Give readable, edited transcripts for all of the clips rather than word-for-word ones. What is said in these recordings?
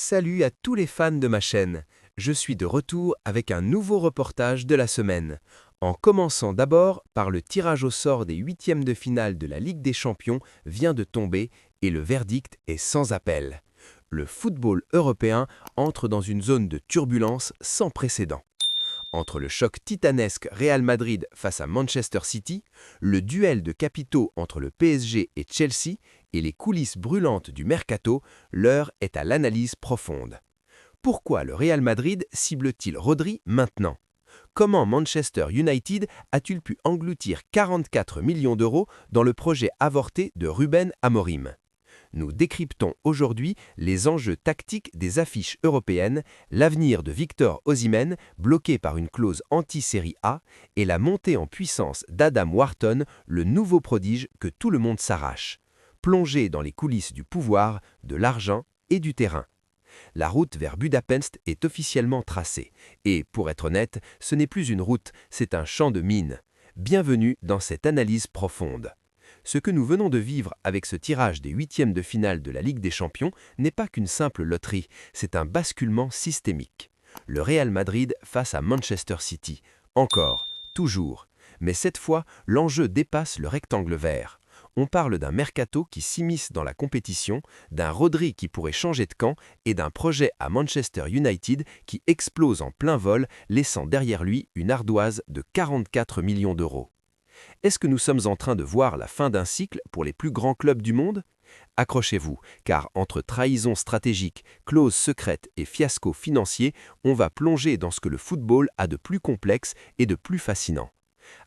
Salut à tous les fans de ma chaîne. Je suis de retour avec un nouveau reportage de la semaine. En commençant d'abord par le tirage au sort des huitièmes de finale de la Ligue des Champions vient de tomber et le verdict est sans appel. Le football européen entre dans une zone de turbulence sans précédent. Entre le choc titanesque Real Madrid face à Manchester City, le duel de capitaux entre le PSG et Chelsea et les coulisses brûlantes du mercato, l'heure est à l'analyse profonde. Pourquoi le Real Madrid cible-t-il Rodri maintenant? Comment Manchester United a-t-il pu engloutir 44 millions d'euros dans le projet avorté de Ruben Amorim? Nous décryptons aujourd'hui les enjeux tactiques des affiches européennes, l'avenir de Victor Osimhen, bloqué par une clause anti-série A, et la montée en puissance d'Adam Wharton, le nouveau prodige que tout le monde s'arrache. Plongé dans les coulisses du pouvoir, de l'argent et du terrain. La route vers Budapest est officiellement tracée. Et, pour être honnête, ce n'est plus une route, c'est un champ de mines. Bienvenue dans cette analyse profonde. Ce que nous venons de vivre avec ce tirage des huitièmes de finale de la Ligue des Champions n'est pas qu'une simple loterie, c'est un basculement systémique. Le Real Madrid face à Manchester City. Encore, toujours. Mais cette fois, l'enjeu dépasse le rectangle vert. On parle d'un mercato qui s'immisce dans la compétition, d'un Rodri qui pourrait changer de camp et d'un projet à Manchester United qui explose en plein vol, laissant derrière lui une ardoise de 44 millions d'euros. Est-ce que nous sommes en train de voir la fin d'un cycle pour les plus grands clubs du monde? Accrochez-vous, car entre trahison stratégique, clauses secrètes et fiasco financier, on va plonger dans ce que le football a de plus complexe et de plus fascinant.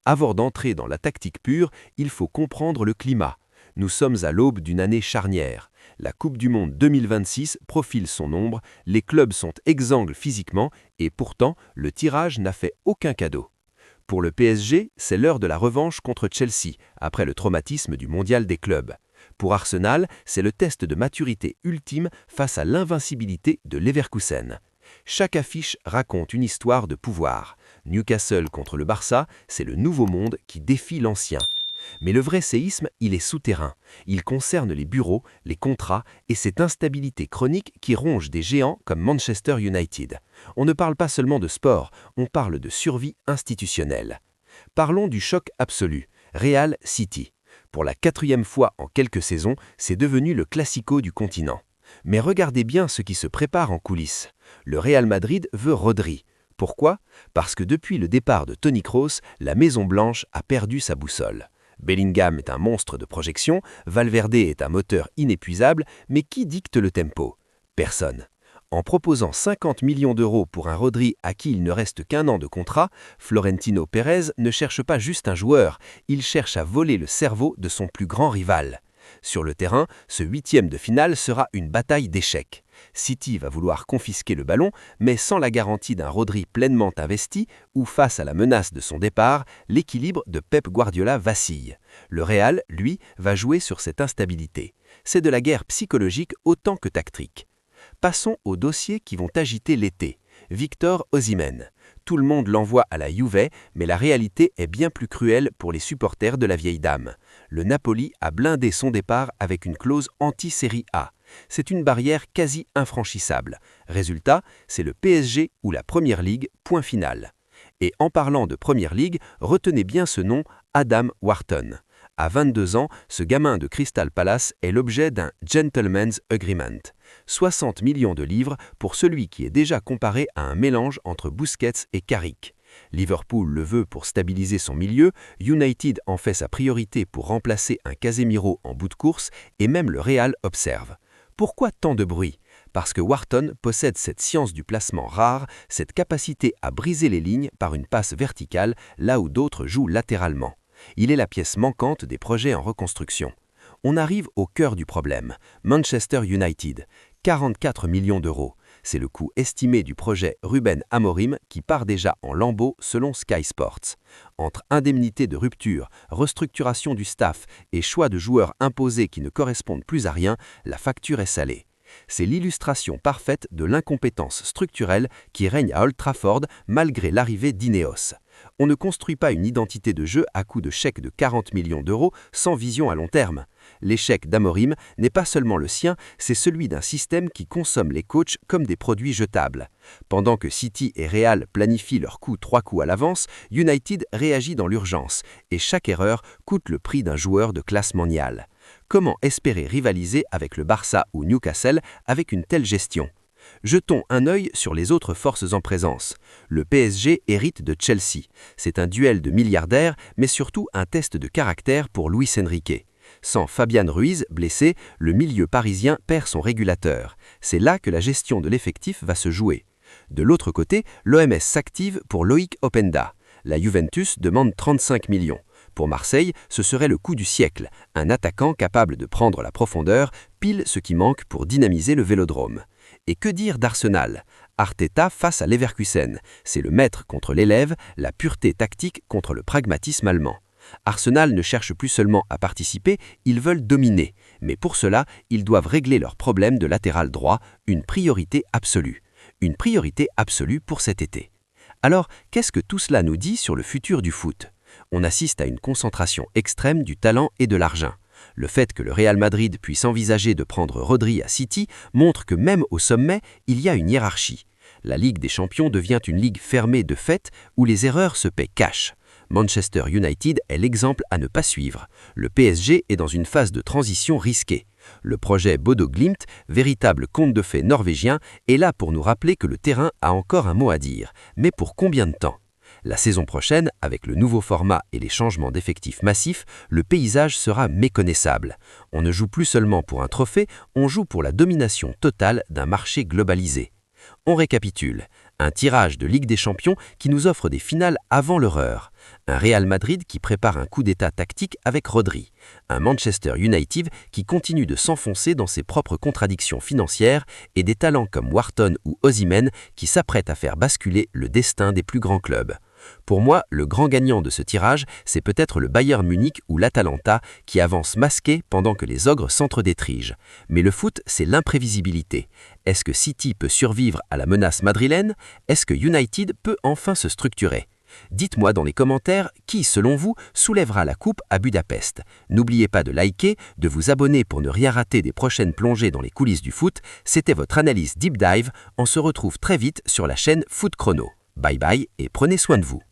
Avant d'entrer dans la tactique pure, il faut comprendre le climat. Nous sommes à l'aube d'une année charnière. La Coupe du Monde 2026 profile son ombre, les clubs sont exsangues physiquement et pourtant, le tirage n'a fait aucun cadeau. Pour le PSG, c'est l'heure de la revanche contre Chelsea, après le traumatisme du mondial des clubs. Pour Arsenal, c'est le test de maturité ultime face à l'invincibilité de Leverkusen. Chaque affiche raconte une histoire de pouvoir. Newcastle contre le Barça, c'est le nouveau monde qui défie l'ancien. Mais le vrai séisme, il est souterrain. Il concerne les bureaux, les contrats et cette instabilité chronique qui ronge des géants comme Manchester United. On ne parle pas seulement de sport, on parle de survie institutionnelle. Parlons du choc absolu, Real City. Pour la 4e fois en quelques saisons, c'est devenu le classico du continent. Mais regardez bien ce qui se prépare en coulisses. Le Real Madrid veut Rodri. Pourquoi? Parce que depuis le départ de Toni Kroos, la Maison-Blanche a perdu sa boussole. Bellingham est un monstre de projection, Valverde est un moteur inépuisable, mais qui dicte le tempo? Personne. En proposant 50 millions d'euros pour un Rodri à qui il ne reste qu'un an de contrat, Florentino Pérez ne cherche pas juste un joueur, il cherche à voler le cerveau de son plus grand rival. Sur le terrain, ce huitième de finale sera une bataille d'échecs. City va vouloir confisquer le ballon, mais sans la garantie d'un Rodri pleinement investi ou face à la menace de son départ, l'équilibre de Pep Guardiola vacille. Le Real, lui, va jouer sur cette instabilité. C'est de la guerre psychologique autant que tactique. Passons aux dossiers qui vont agiter l'été. Victor Osimhen. Tout le monde l'envoie à la Juve, mais la réalité est bien plus cruelle pour les supporters de la vieille dame. Le Napoli a blindé son départ avec une clause anti-série A. C'est une barrière quasi infranchissable. Résultat, c'est le PSG ou la Première Ligue, point final. Et en parlant de Première Ligue, retenez bien ce nom, Adam Wharton. À 22 ans, ce gamin de Crystal Palace est l'objet d'un gentleman's agreement. 60 millions de livres pour celui qui est déjà comparé à un mélange entre Busquets et Carrick. Liverpool le veut pour stabiliser son milieu, United en fait sa priorité pour remplacer un Casemiro en bout de course et même le Real observe. Pourquoi tant de bruit? Parce que Wharton possède cette science du placement rare, cette capacité à briser les lignes par une passe verticale là où d'autres jouent latéralement. Il est la pièce manquante des projets en reconstruction. On arrive au cœur du problème. Manchester United, 44 millions d'euros. C'est le coût estimé du projet Ruben Amorim qui part déjà en lambeaux selon Sky Sports. Entre indemnité de rupture, restructuration du staff et choix de joueurs imposés qui ne correspondent plus à rien, la facture est salée. C'est l'illustration parfaite de l'incompétence structurelle qui règne à Old Trafford malgré l'arrivée d'Ineos. On ne construit pas une identité de jeu à coût de chèques de 40 millions d'euros sans vision à long terme. L'échec d'Amorim n'est pas seulement le sien, c'est celui d'un système qui consomme les coachs comme des produits jetables. Pendant que City et Real planifient leurs coups 3 coups à l'avance, United réagit dans l'urgence et chaque erreur coûte le prix d'un joueur de classe mondiale. Comment espérer rivaliser avec le Barça ou Newcastle avec une telle gestion ? Jetons un œil sur les autres forces en présence. Le PSG hérite de Chelsea. C'est un duel de milliardaires, mais surtout un test de caractère pour Luis Enrique. Sans Fabian Ruiz, blessé, le milieu parisien perd son régulateur. C'est là que la gestion de l'effectif va se jouer. De l'autre côté, l'OMS s'active pour Loïc Openda. La Juventus demande 35 millions. Pour Marseille, ce serait le coup du siècle, un attaquant capable de prendre la profondeur, pile ce qui manque pour dynamiser le Vélodrome. Et que dire d'Arsenal ? Arteta face à Leverkusen, c'est le maître contre l'élève, la pureté tactique contre le pragmatisme allemand. Arsenal ne cherche plus seulement à participer, ils veulent dominer. Mais pour cela, ils doivent régler leurs problèmes de latéral droit, une priorité absolue. Une priorité absolue pour cet été. Alors, qu'est-ce que tout cela nous dit sur le futur du foot ? On assiste à une concentration extrême du talent et de l'argent. Le fait que le Real Madrid puisse envisager de prendre Rodri à City montre que même au sommet, il y a une hiérarchie. La Ligue des Champions devient une ligue fermée de fait où les erreurs se paient cash. Manchester United est l'exemple à ne pas suivre. Le PSG est dans une phase de transition risquée. Le projet Bodo Glimt, véritable conte de fées norvégien, est là pour nous rappeler que le terrain a encore un mot à dire. Mais pour combien de temps ? La saison prochaine, avec le nouveau format et les changements d'effectifs massifs, le paysage sera méconnaissable. On ne joue plus seulement pour un trophée, on joue pour la domination totale d'un marché globalisé. On récapitule. Un tirage de Ligue des Champions qui nous offre des finales avant leur heure. Un Real Madrid qui prépare un coup d'état tactique avec Rodri. Un Manchester United qui continue de s'enfoncer dans ses propres contradictions financières et des talents comme Wharton ou Osimhen qui s'apprêtent à faire basculer le destin des plus grands clubs. Pour moi, le grand gagnant de ce tirage, c'est peut-être le Bayern Munich ou l'Atalanta qui avancent masqués pendant que les ogres s'entre-détrigent. Mais le foot, c'est l'imprévisibilité. Est-ce que City peut survivre à la menace madrilène ? Est-ce que United peut enfin se structurer ? Dites-moi dans les commentaires qui, selon vous, soulèvera la coupe à Budapest. N'oubliez pas de liker, de vous abonner pour ne rien rater des prochaines plongées dans les coulisses du foot. C'était votre analyse Deep Dive. On se retrouve très vite sur la chaîne Foot Chrono. Bye bye et prenez soin de vous.